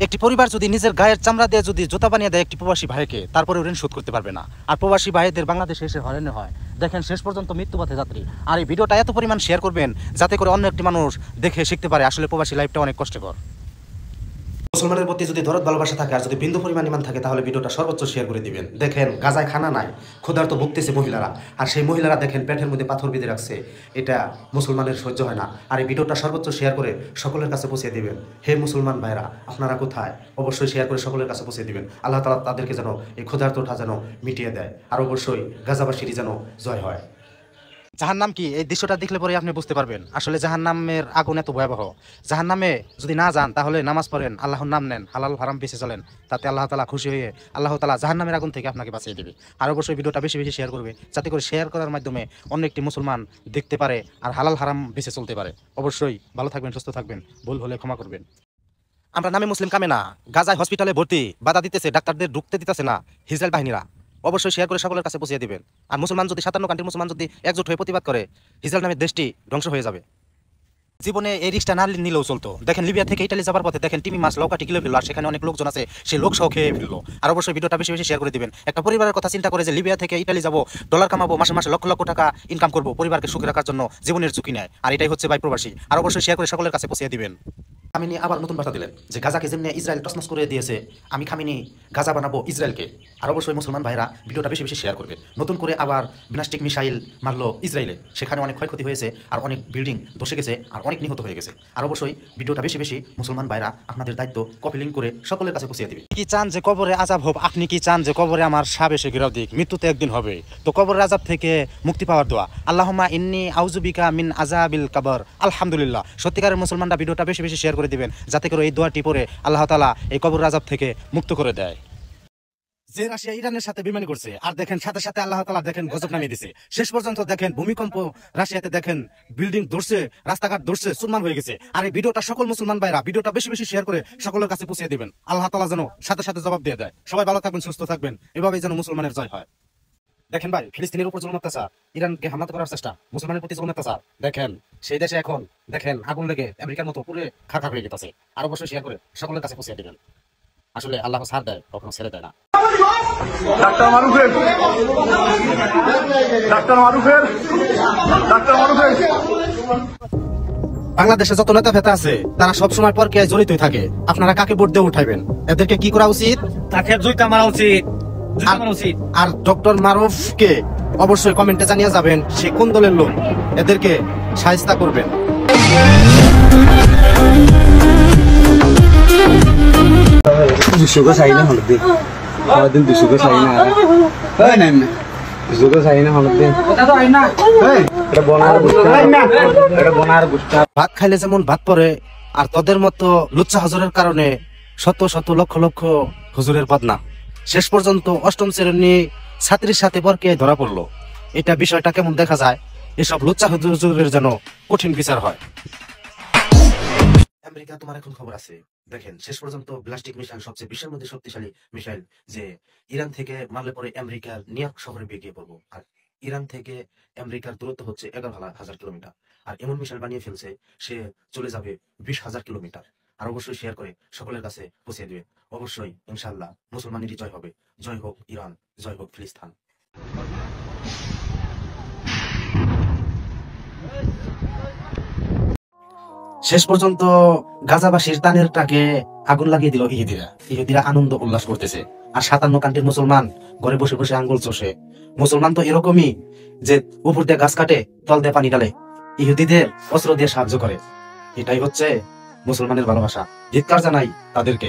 একটি পরিবার যদি নিজের গায়ের চামড়া দিয়ে যদি জুতা বানিয়ে দেয় একটি প্রবাসী ভাইকে, তারপরে ঋণ শোধ করতে পারবে না। আর প্রবাসী ভাইদের বাংলাদেশে এসে হয়রানি হয়, দেখেন শেষ পর্যন্ত মৃত্যুপথে যাত্রী। আর এই ভিডিওটা এত পরিমাণ শেয়ার করবেন যাতে করে অন্য একটি মানুষ দেখে শিখতে পারে আসলে প্রবাসী লাইফটা অনেক কষ্টকর। মুসলমানের প্রতি যদি দরদ ভালোবাসা থাকে আর যদি বিন্দু পরিমাণ ইমান থাকে তাহলে ভিডিওটা সর্বোচ্চ শেয়ার করে দিবেন। দেখেন গাজায় খানা নাই, ক্ষুধার্ত ভুগতেছে মহিলারা, আর সেই মহিলারা দেখেন পেটের মধ্যে পাথর বেঁধে রাখছে। এটা মুসলমানের সহ্য হয় না। আর এই ভিডিওটা সর্বোচ্চ শেয়ার করে সকলের কাছে পৌঁছে দিবেন। হে মুসলমান ভাইরা, আপনারা কোথায়? অবশ্যই শেয়ার করে সকলের কাছে পৌঁছে দিবেন। আল্লাহ তাআলা তাদেরকে যেন এই ক্ষুধার্তটা যেন মিটিয়ে দেয়, আর অবশ্যই গাজাবাসীরই যেন জয় হয়। জাহান্নাম কি, এই দৃশ্যটা দেখলে পরে আপনি বুঝতে পারবেন আসলে জাহান্নামের আগুন এত ভয়াবহ। জাহান্নামে যদি না যান তাহলে নামাজ পড়েন, আল্লাহর নাম নেন, হালাল হারাম বেঁচে চলেন, তাতে আল্লাহ তাআলা খুশি হয়ে আল্লাহ তাআলা জাহান্নামের আগুন থেকে আপনাকে বাঁচিয়ে দেবে। আর অবশ্যই ভিডিওটা বেশি বেশি শেয়ার করবে যাতে করে শেয়ার করার মাধ্যমে অন্য একটি মুসলমান দেখতে পারে আর হালাল হারাম বেঁচে চলতে পারে। অবশ্যই ভালো থাকবেন, সুস্থ থাকবেন, ভুল হলে ক্ষমা করবেন। আমরা নামে মুসলিম কামে না, গাজায় হসপিটালে ভর্তি, বাধা দিতেছে, ডাক্তারদের ঢুকতে দিতেছে না ইসরায়েল বাহিনীরা। অবশ্যই শেয়ার করে সকলের কাছে পৌঁছে দিবেন। আর মুসলমান যদি 57 কান্ট্রির মুসলমান যদি একজোট হয়ে প্রতিবাদ করে, ইসরায়েল নামের দেশটি ধ্বংস হয়ে যাবে। জীবনে এই রিস্কটা না নিলেও চলতো। দেখেন লিবিয়া থেকে ইটালি যাবার পথে দেখেন টিমি মাছ লৌকাটি কিলো ফেললো, আর সেখানে অনেক লোকজন আছে, সেই লোক সহ খেয়ে ফেললো। আর অবশ্যই ভিডিওটা বেশি বেশি শেয়ার করে দিবেন। একটা পরিবারের কথা চিন্তা করে যে লিবিয়া থেকে ইটালি যাবো, ডলার কামাবো, মাসে মাসে লক্ষ লক্ষ টাকা ইনকাম করবো, পরিবারকে সুখে রাখার জন্য জীবনের ঝুঁকি নেয়। আর এটাই হচ্ছে ভাই প্রবাসী। আর অবশ্যই শেয়ার করে সকলের কাছে পৌঁছে দিবেন। খামেনি আবার নতুন বার্তা দিলেন যে গাজাকে যেমনি ইসরায়েল তছনছ করে দিয়েছে, আমি খামেনি গাজা বানাবো ইসরায়েলকে। আর অবশ্যই মুসলমান ভাইরা ভিডিওটা বেশি বেশি শেয়ার করবে। নতুন করে আবার ব্যালিস্টিক মিসাইল মারলো ইসরায়েলে, সেখানে অনেক ক্ষয়ক্ষতি হয়েছে, আর অনেক বিল্ডিং ধসে গেছে, আর অনেক নিহত হয়ে গেছে। আর অবশ্যই ভিডিওটা বেশি বেশি মুসলমান ভাইরা আপনাদের দায়িত্ব কপি লিঙ্ক করে সকলের কাছে পৌঁছে দিবে। কি চান যে কবরে আযাব হোক? আপনি কি চান যে কবরে আমার সাপ এসে ঘেরাও দিক? মৃত্যু তো একদিন হবে, তো কবরের আযাব থেকে মুক্তি পাওয়ার দোয়া, আল্লাহুম্মা ইন্নী আউযু বিকা মিন আযাবিল কবর। আলহামদুলিল্লাহ, সত্যিকারের মুসলমানরা ভিডিওটা বেশি বেশি শেয়ার করে দিবেন যাতে করে এই দোয়াটি পড়ে আল্লাহ তাআলা এই কবর আযাব থেকে মুক্ত করে দেয়। যে রাশিয়া ইরানের সাথে বিমানি করছে, আর দেখেন সাথে সাথে আল্লাহ তাআলা দেখেন গজব নামিয়ে দিছে। শেষ পর্যন্ত দেখেন ভূমিকম্প রাশিয়াতে, দেখেন বিল্ডিং ধরছে, রাস্তাঘাট ধরছে, চুরমার হয়ে গেছে। আর এই ভিডিওটা সকল মুসলমান ভাইরা ভিডিওটা বেশি বেশি শেয়ার করে সকলের কাছে পৌঁছে দিবেন। আল্লাহ তাআলা যেন সাথে সাথে জবাব দিয়ে দেয়। সবাই ভালো থাকবেন, সুস্থ থাকবেন, এভাবেই যেন মুসলমানের জয় হয়। দেখেন ভাই, ফিলিস্তিনের উপর জুলুম অত্যাচার, ইরানকে হামলা করার চেষ্টা, মুসলমানের প্রতি জুলুম অত্যাচার, দেখেন সেই দেশে এখন দেখেন আগুন লেগে আমেরিকার মতো পুরো খাখা হয়ে গেছে। আর অবশ্যই শেয়ার করে সকলের কাছে পৌঁছে দিবেন। আসলে আল্লাহ ছাড় দেয়, কখনো ছেড়ে দেয় না। বাংলাদেশে যত নেতা ফেতা আছে তারা সবসময় পরকীয়ায় জড়িতই থাকে। আপনারা কাকে ভোট দিয়ে উঠাইবেন? এদেরকে কি করা উচিত? তাকে জুতা মারা উচিত। আর ডক্টর মারুফকে অবশ্যই কমেন্টে জানিয়ে যাবেন সে কোন দলের লোক, এদেরকে শায়েস্তা করবেন। ভাত খাইলে যেমন ভাত পড়ে, আর তোদের মতো লুচ্চা হুজুরের কারণে শত শত লক্ষ লক্ষ হুজুরের বদনাম। শেষ পর্যন্ত অষ্টম শ্রেণী ছাত্রীর সাথে পরকীয়ায় ধরা পড়লো। এটা বিষয়টা কেমন দেখা যায়? এসব লুচ্চা হুজুরের যেন কঠিন বিচার হয়। আমেরিকা, তোমার এখন খবর আছে। দেখেন শেষ পর্যন্ত ব্যালিস্টিক মিসাইল সবচেয়ে বিশ্বের মধ্যে শক্তিশালী মিসাইল, যে ইরান থেকে মারলে পরে আমেরিকার নিউইয়র্ক শহরে বেরিয়ে পড়বো। আর ইরান থেকে আমেরিকার দূরত্ব হচ্ছে 11,000 কিলোমিটার। আর এমন মিসাইল বানিয়ে ফেলছে সে চলে যাবে 20,000 কিলোমিটার। আর অবশ্যই শেয়ার করে সকলের কাছে পৌঁছে দিবে। অবশ্যই ইনশাআল্লাহ মুসলমানেরই জয় হবে। জয় হোক ইরান, জয় হোক ফিলিস্তিন। শেষ পর্যন্ত গাজাবাসীর দানের টাকে আগুন লাগিয়ে দিল ইহুদিরা। ইহুদিরা আনন্দ উল্লাস করতেছে, আর 57 কান্ট্রির মুসলমান ঘরে বসে বসে আঙ্গুল চষে। মুসলমান তো এরকমই যে উপর দিয়ে গাছ কাটে, তল দিয়ে পানি ডালে, ইহুদিদের অস্ত্র দিয়ে সাহায্য করে। এটাই হচ্ছে মুসলমানের ভালোবাসা। ধিক্কার জানাই তাদেরকে।